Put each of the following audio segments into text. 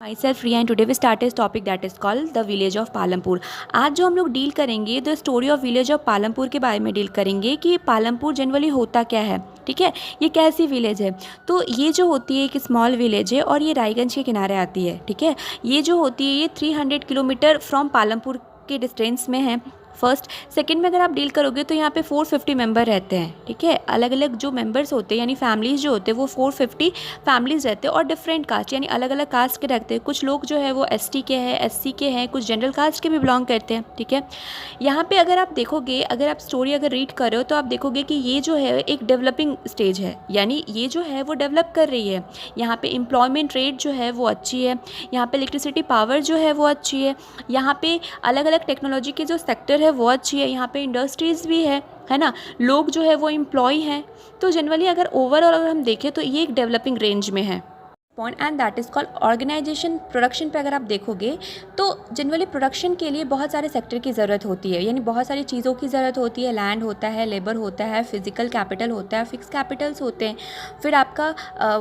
My self Riya and today we start इस topic that is called the village of Palampur. आज जो हम लोग डील करेंगे the story of village of Palampur के बारे में डील करेंगे कि पालमपुर जनरली होता क्या है। ठीक है, ये कैसी विलेज है। तो ये जो होती है एक स्मॉल विलेज है और ये रायगंज के किनारे आती है। ठीक है, ये जो होती है ये 300 किलोमीटर फ्रॉम पालमपुर के डिस्टेंस में है। फर्स्ट सेकंड में अगर आप डील करोगे तो यहाँ पे 450 मेंबर रहते हैं। ठीक है, अलग अलग जो मेंबर्स होते हैं यानी फैमिलीज़ जो होते हैं वो 450 फैमिलीज़ रहते हैं और डिफरेंट कास्ट यानी अलग अलग कास्ट के रहते हैं। कुछ लोग जो है वो एसटी के हैं, एससी के हैं, कुछ जनरल कास्ट के भी बिलोंग करते हैं। ठीक है, यहाँ पे अगर आप देखोगे, अगर आप स्टोरी अगर रीड कर रहे हो तो आप देखोगे कि ये जो है एक डेवलपिंग स्टेज है, यानी ये जो है वो डेवलप कर रही है। यहाँ पे एम्प्लॉयमेंट रेट जो है वो अच्छी है, यहाँ पे इलेक्ट्रिसिटी पावर जो है वो अच्छी है, यहाँ पे अलग अलग टेक्नोलॉजी के जो सेक्टर है वो अच्छी है, यहाँ पे इंडस्ट्रीज़ भी है ना, लोग जो है वो एम्प्लॉय हैं। तो जनरली अगर ओवरऑल अगर हम देखें तो ये एक डेवलपिंग रेंज में है point and that is called organization. Production पे अगर आप देखोगे तो जनरली प्रोडक्शन के लिए बहुत सारे सेक्टर की ज़रूरत होती है, यानी बहुत सारी चीज़ों की ज़रूरत होती है। लैंड होता है, लेबर होता है, फिजिकल कैपिटल होता है, फिक्स कैपिटल्स होते हैं, फिर आपका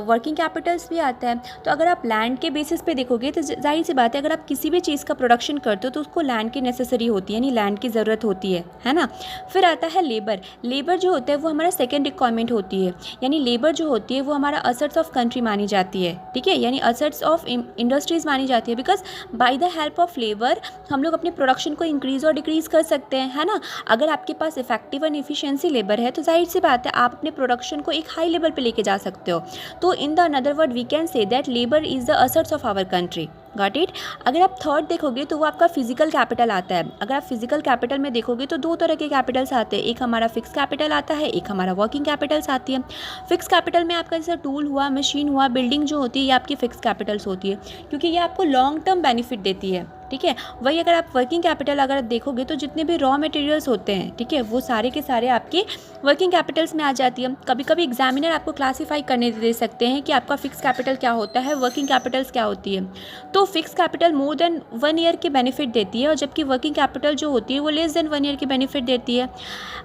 वर्किंग कैपिटल्स भी आता है। तो अगर आप लैंड के बेसिस पे देखोगे तो जाहिर सी बात है अगर आप किसी भी चीज़ का प्रोडक्शन करते हो तो उसको लैंड की नेसेसरी होती है, यानी लैंड की ज़रूरत होती है ना। फिर आता है लेबर। लेबर जो होता है वो हमारा सेकेंड रिक्वायरमेंट होती है, यानी लेबर जो होती है वो हमारा असेट्स ऑफ कंट्री मानी जाती है। ठीक है, यानी असेट्स ऑफ इंडस्ट्रीज़ मानी जाती है, because by the help of labour हम लोग अपने प्रोडक्शन को इंक्रीज़ और डिक्रीज़ कर सकते हैं, है ना। अगर आपके पास इफेक्टिव एंड एफिशिएंसी लेबर है तो जाहिर सी बात है आप अपने प्रोडक्शन को एक हाई लेवल पे लेके जा सकते हो। तो in the another word we can say that labour is the assets of our country. Got it. अगर आप थर्ड देखोगे तो वो आपका फिजिकल कैपिटल आता है। अगर आप फिजिकल कैपिटल में देखोगे तो दो तरह के कैपिटल्स आते हैं, एक हमारा फिक्स कैपिटल आता है, एक हमारा वर्किंग कैपिटल्स आती है। फिक्स कैपिटल में आपका जैसे टूल हुआ, मशीन हुआ, बिल्डिंग जो होती है ये आपकी फिक्स कैपिटल्स होती है, क्योंकि ये आपको लॉन्ग टर्म बेनिफिट देती है। ठीक है, वही अगर आप वर्किंग कैपिटल अगर देखोगे तो जितने भी रॉ मटेरियल्स होते हैं, ठीक है, वो सारे के सारे आपके वर्किंग कैपिटल्स में आ जाती है। कभी कभी एग्जामिनर आपको क्लासीफाई करने दे सकते हैं कि आपका फिक्स कैपिटल क्या होता है, वर्किंग कैपिटल्स क्या होती है। तो fix capital more than 1 year की बेनिफिट देती है और जबकि वर्किंग कैपिटल जो होती है वो लेस देन 1 ईयर की बेनिफिट देती है।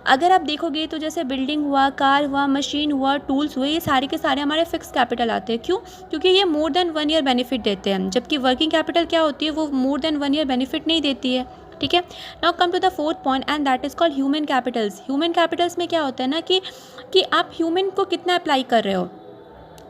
अगर आप देखोगे तो जैसे बिल्डिंग हुआ, कार हुआ, मशीन हुआ, टूल्स हुए, ये सारे के सारे हमारे फिक्स कैपिटल आते हैं। क्यों? क्योंकि ये मोर देन 1 ईयर बेनिफिट देते हैं, जबकि वर्किंग कैपिटल क्या होती है वो मोर देन 1 ईयर बेनिफिट नहीं देती है। ठीक है, now come to the fourth point and that is called human capitals. Human capitals में क्या होता है ना कि आप ह्यूमन को कितना अप्लाई कर रहे हो।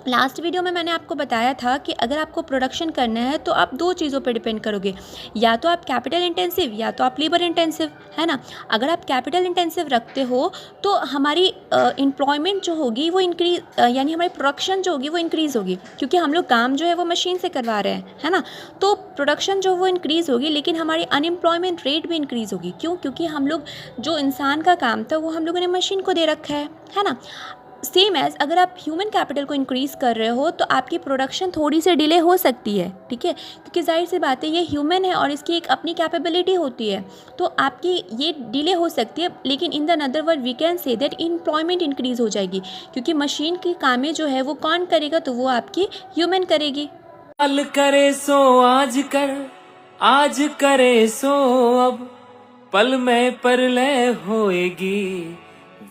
लास्ट वीडियो में मैंने आपको बताया था कि अगर आपको प्रोडक्शन करना है तो आप दो चीज़ों पर डिपेंड करोगे, या तो आप कैपिटल इंटेंसिव या तो आप लेबर इंटेंसिव, है ना। अगर आप कैपिटल इंटेंसिव रखते हो तो हमारी एम्प्लॉयमेंट जो होगी वो इंक्रीज, यानी हमारी प्रोडक्शन जो होगी वो इंक्रीज़ होगी, क्योंकि हम लोग काम जो है वो मशीन से करवा रहे हैं, है ना। तो प्रोडक्शन जो वो इंक्रीज़ होगी, लेकिन हमारी अनएम्प्लॉयमेंट रेट भी इंक्रीज़ होगी। क्यों? क्योंकि हम लोग जो इंसान का काम था वो हम लोगों ने मशीन को दे रखा है ना। सेम एज अगर आप ह्यूमन कैपिटल को इंक्रीज़ कर रहे हो तो आपकी प्रोडक्शन थोड़ी सी डिले हो सकती है। ठीक है, क्योंकि जाहिर सी बात है ये ह्यूमन है और इसकी एक अपनी कैपेबिलिटी होती है, तो आपकी ये डिले हो सकती है। लेकिन in the another word we can say that employment increase हो जाएगी, क्योंकि मशीन की कामें जो है वो कौन करेगा, तो वो आपकी ह्यूमन करेगी। कल करे सो आज करे सो अब, पल में परलय होएगी,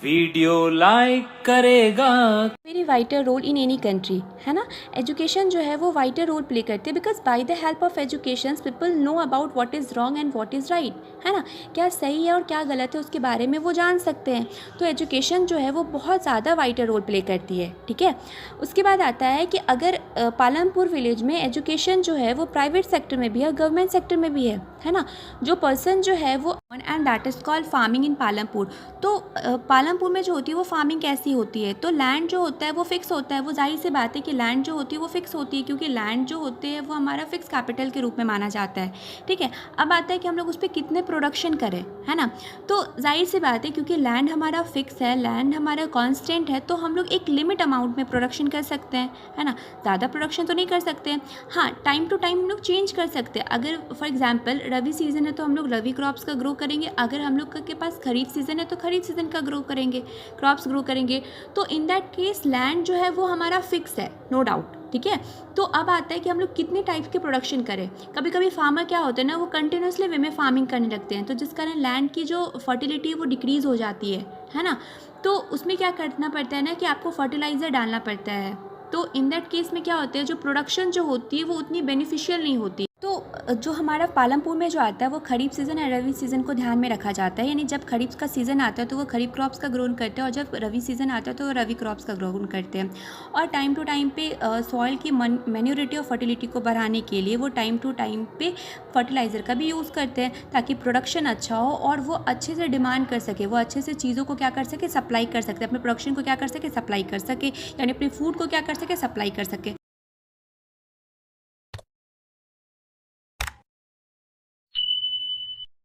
वीडियो लाइक करेगा। Very vital role in any country, है ना। एजुकेशन जो है वो वाइटल रोल प्ले करती है, because by the help of education people know about what is wrong and what is right, है ना। क्या सही है और क्या गलत है उसके बारे में वो जान सकते हैं। तो एजुकेशन जो है वो बहुत ज़्यादा वाइटल रोल प्ले करती है। ठीक है, उसके बाद आता है कि अगर पालमपुर विलेज में एजुकेशन जो है वो प्राइवेट सेक्टर में भी है, गवर्नमेंट सेक्टर में भी है ना। जो पर्सन जो है वो and that is called farming in Palampur. तो पालमपुर में जो होती है वो फार्मिंग कैसी होती है, तो लैंड जो होता है वो फिक्स होता है। वो जाहिर सी बात है कि लैंड जो होती है वो फिक्स होती है, क्योंकि लैंड जो होते हैं वो हमारा फिक्स कैपिटल के रूप में माना जाता है। ठीक है, अब आता है कि हम लोग उस पर कितने प्रोडक्शन करें, है ना। तो जाहिर सी बात है क्योंकि लैंड हमारा फिक्स है, लैंड हमारा कांस्टेंट है, तो हम लोग एक लिमिट अमाउंट में प्रोडक्शन कर सकते हैं, है ना। ज़्यादा प्रोडक्शन तो नहीं कर सकते हैं। हाँ, टाइम टू टाइम हम लोग चेंज कर सकते हैं। अगर फॉर एग्जाम्पल रबी सीज़न है तो हम लोग रबी क्रॉप्स का ग्रो करेंगे, अगर हम लोग के पास खरीफ सीज़न है तो खरीफ सीज़न का ग्रो करेंगे, क्रॉप्स ग्रो करेंगे। तो इन दैट केस लैंड जो है वो हमारा फिक्स है, नो डाउट। ठीक है, तो अब आता है कि हम लोग कितने टाइप के प्रोडक्शन करें। कभी कभी फार्मर क्या होते हैं ना, वो कंटिन्यूसली वे में फार्मिंग करने लगते हैं, तो जिस कारण लैंड की जो फर्टिलिटी है वो डिक्रीज़ हो जाती है ना। तो उसमें क्या करना पड़ता है ना कि आपको फर्टिलाइज़र डालना पड़ता है, तो इन दैट केस में क्या होता है, जो प्रोडक्शन जो होती है वो उतनी बेनिफिशियल नहीं होती। तो जो हमारा पालमपुर में जो आता है वो खरीफ सीज़न और रबी सीज़न को ध्यान में रखा जाता है, यानी जब खरीफ का सीज़न आता है तो वो खरीफ क्रॉप्स का ग्रोन करते हैं, और जब रबी सीज़न आता है तो वो रबी क्रॉप्स का ग्रोन करते हैं। और टाइम टू टाइम पे सॉइल की मैन्योरिटी और फर्टिलिटी को बढ़ाने के लिए वो टाइम टू टाइम पे फर्टिलाइज़र का भी यूज़ करते हैं, ताकि प्रोडक्शन अच्छा हो और वो अच्छे से डिमांड कर सके, वो अच्छे से चीज़ों को क्या कर सके, सप्लाई कर सकते, अपने प्रोडक्शन को क्या कर सके, सप्लाई कर सके, यानी अपने फूड को क्या कर सके, सप्लाई कर सके।